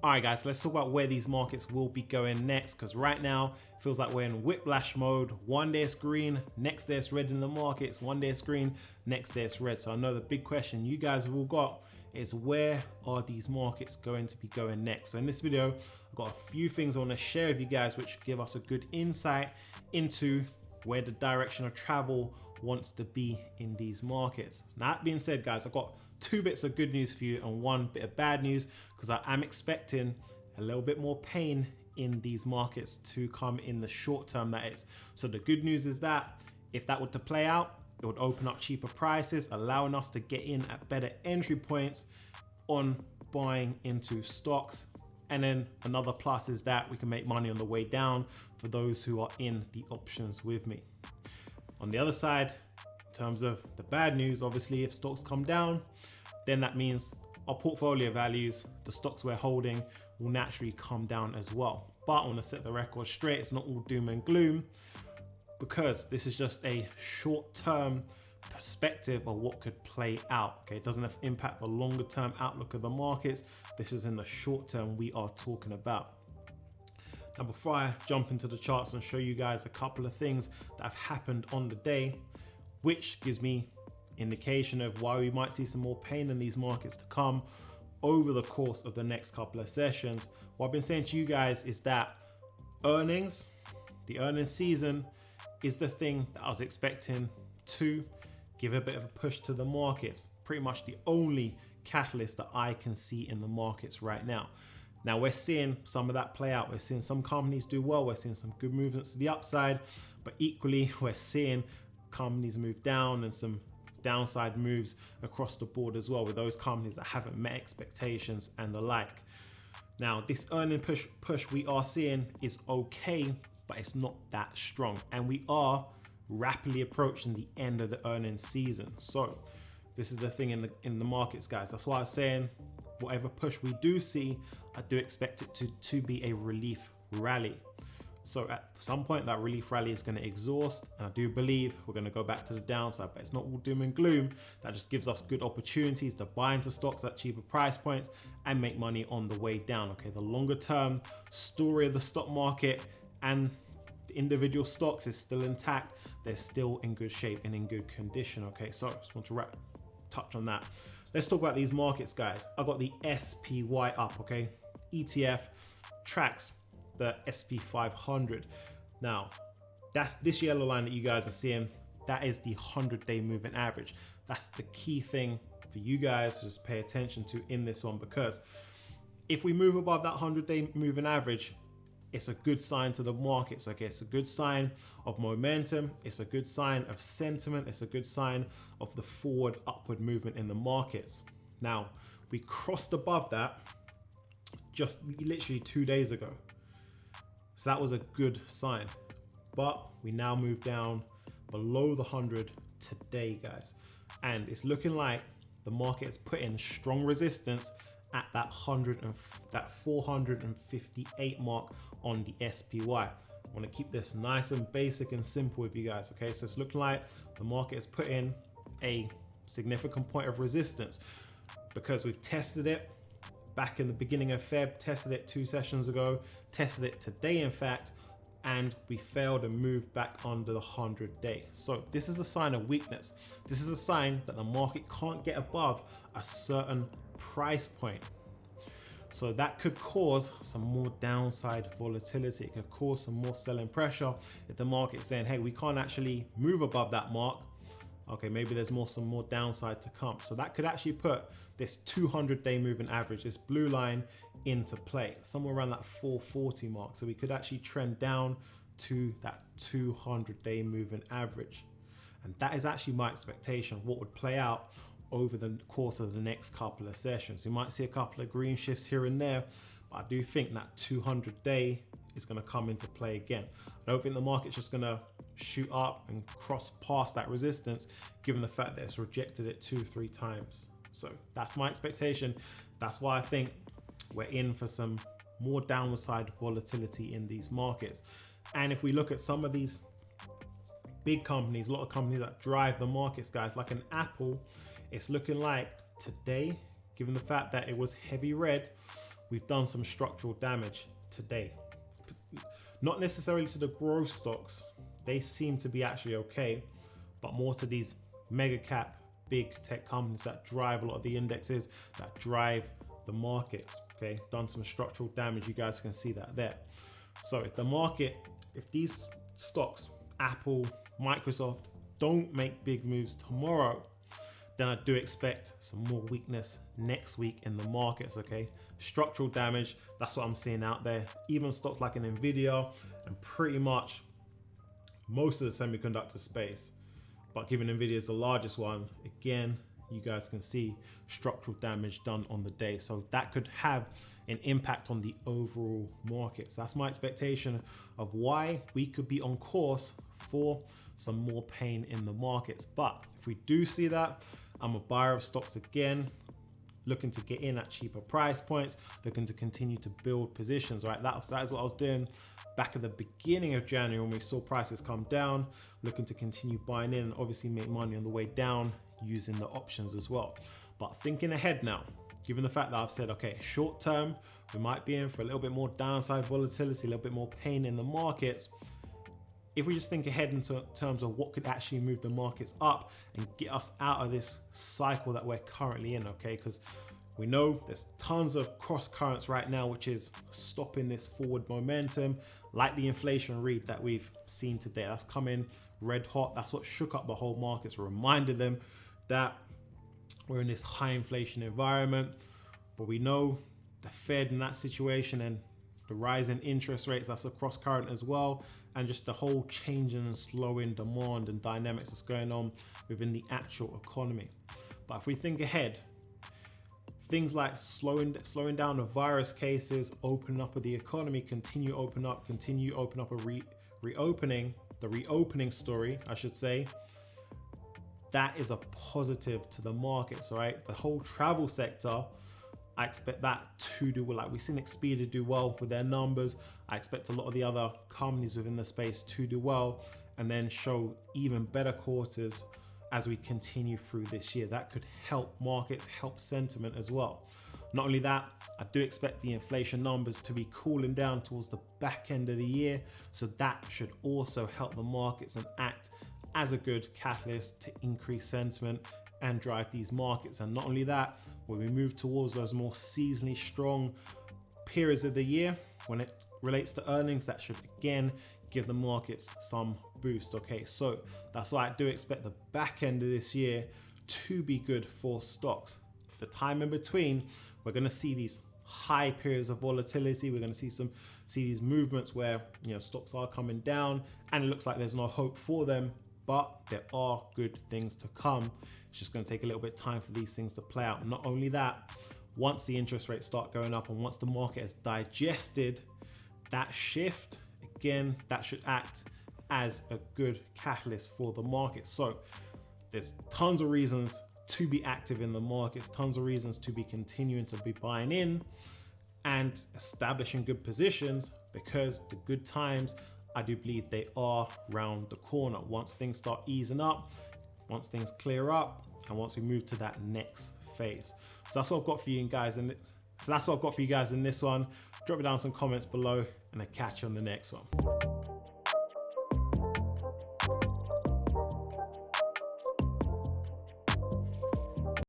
All right, guys, so let's talk about where these markets will be going next, because right now it feels like we're in whiplash mode. One day it's green, next day it's red in the markets. One day it's green, next day it's red. So I know the big question you guys have all got is, where are these markets going to be going next? So in this video, I've got a few things I want to share with you guys which give us a good insight into where the direction of travel wants to be in these markets. Now, that being said, guys, I've got two bits of good news for you and one bit of bad news, because I am expecting a little bit more pain in these markets to come in the short term, that is. So the good news is that if that were to play out, it would open up cheaper prices, allowing us to get in at better entry points on buying into stocks. And then another plus is that we can make money on the way down for those who are in the options with me. On the other side, in terms of the bad news, obviously if stocks come down, then that means our portfolio values, the stocks we're holding, will naturally come down as well. But I want to set the record straight, it's not all doom and gloom, because this is just a short-term perspective of what could play out. Okay, it doesn't impact the longer term outlook of the markets. This is in the short term we are talking about. Now, before I jump into the charts and show you guys a couple of things that have happened on the day, which gives me indication of why we might see some more pain in these markets to come over the course of the next couple of sessions. What I've been saying to you guys is that earnings, the earnings season, is the thing that I was expecting to give a bit of a push to the markets. Pretty much the only catalyst that I can see in the markets right now. Now, we're seeing some of that play out. We're seeing some companies do well. We're seeing some good movements to the upside, but equally we're seeing companies move down and some downside moves across the board as well, with those companies that haven't met expectations and the like. Now, this earning push we are seeing is okay, but it's not that strong, and we are rapidly approaching the end of the earnings season. So this is the thing in the markets, guys. That's why I was saying whatever push we do see, I do expect it to be a relief rally. So at some point that relief rally is going to exhaust, and I do believe we're going to go back to the downside, but it's not all doom and gloom. That just gives us good opportunities to buy into stocks at cheaper price points and make money on the way down. Okay, the longer term story of the stock market and the individual stocks is still intact. They're still in good shape and in good condition. Okay, so I just want to touch on that. Let's talk about these markets, guys. I got the SPY up, okay? ETF tracks the SP 500. Now, that's this yellow line that you guys are seeing. That is the 100-day moving average. That's the key thing for you guys to just pay attention to in this one, because if we move above that 100-day moving average, it's a good sign to the markets. Okay, it's a good sign of momentum. It's a good sign of sentiment. It's a good sign of the forward upward movement in the markets. Now, we crossed above that just literally 2 days ago. So that was a good sign, but we now move down below the 100 today, guys. And it's looking like the market is putting strong resistance at that 458 mark on the SPY. I want to keep this nice and basic and simple with you guys. Okay, so it's looking like the market is putting a significant point of resistance, because we've tested it back in the beginning of Feb, tested it 2 sessions ago, tested it today in fact, and we failed and moved back under the 100-day. So this is a sign of weakness. This is a sign that the market can't get above a certain price point. So that could cause some more downside volatility. It could cause some more selling pressure if the market's saying, hey, we can't actually move above that mark. Okay, maybe there's some more downside to come. So that could actually put this 200-day moving average, this blue line, into play, somewhere around that 440 mark. So we could actually trend down to that 200-day moving average. And that is actually my expectation of what would play out over the course of the next couple of sessions. We might see a couple of green shifts here and there, but I do think that 200-day is going to come into play again. I don't think the market's just going to shoot up and cross past that resistance, given the fact that it's rejected it 2-3 times. So that's my expectation. That's why I think we're in for some more downside volatility in these markets. And if we look at some of these big companies, a lot of companies that drive the markets, guys, like an Apple, it's looking like today, given the fact that it was heavy red, we've done some structural damage today. Not necessarily to the growth stocks, they seem to be actually okay, but more to these mega cap, big tech companies that drive a lot of the indexes, that drive the markets, okay? Done some structural damage, you guys can see that there. So if the market, if these stocks, Apple, Microsoft, don't make big moves tomorrow, then I do expect some more weakness next week in the markets, okay? Structural damage, that's what I'm seeing out there. Even stocks like an Nvidia and pretty much most of the semiconductor space, but given Nvidia is the largest one, again, you guys can see structural damage done on the day. So that could have an impact on the overall market. So that's my expectation of why we could be on course for some more pain in the markets. But if we do see that, I'm a buyer of stocks again, looking to get in at cheaper price points, looking to continue to build positions, right? That is what I was doing back at the beginning of January when we saw prices come down, looking to continue buying in and obviously make money on the way down using the options as well. But thinking ahead now, given the fact that I've said, okay, short term, we might be in for a little bit more downside volatility, a little bit more pain in the markets. If we just think ahead into terms of what could actually move the markets up and get us out of this cycle that we're currently in, okay? Because we know there's tons of cross currents right now, which is stopping this forward momentum, like the inflation read that we've seen today. That's coming red hot. That's what shook up the whole markets, reminded them that we're in this high inflation environment. But we know the Fed in that situation and the rise in interest rates, that's a cross current as well. And just the whole changing and slowing demand and dynamics that's going on within the actual economy. But if we think ahead, things like slowing down the virus cases, opening up of the economy, continue open up a reopening, the reopening story, I should say, that is a positive to the markets, right? The whole travel sector, I expect that to do well. Like we've seen Expedia do well with their numbers. I expect a lot of the other companies within the space to do well and then show even better quarters as we continue through this year. That could help markets, help sentiment as well. Not only that, I do expect the inflation numbers to be cooling down towards the back end of the year. So that should also help the markets and act as a good catalyst to increase sentiment and drive these markets. And not only that, when we move towards those more seasonally strong periods of the year, when it relates to earnings, that should again give the markets some boost. Okay, so that's why I do expect the back end of this year to be good for stocks. The time in between, we're going to see these high periods of volatility. We're going to see these movements where stocks are coming down and it looks like there's no hope for them, but there are good things to come. It's just going to take a little bit of time for these things to play out. Not only that, once the interest rates start going up and once the market has digested that shift, again, that should act as a good catalyst for the market. So there's tons of reasons to be active in the markets, tons of reasons to be continuing to be buying in and establishing good positions, because the good times, I do believe they are round the corner. Once things start easing up, once things clear up, and once we move to that next phase. So that's what I've got for you guys in this one. Drop it down some comments below and I'll catch you on the next one.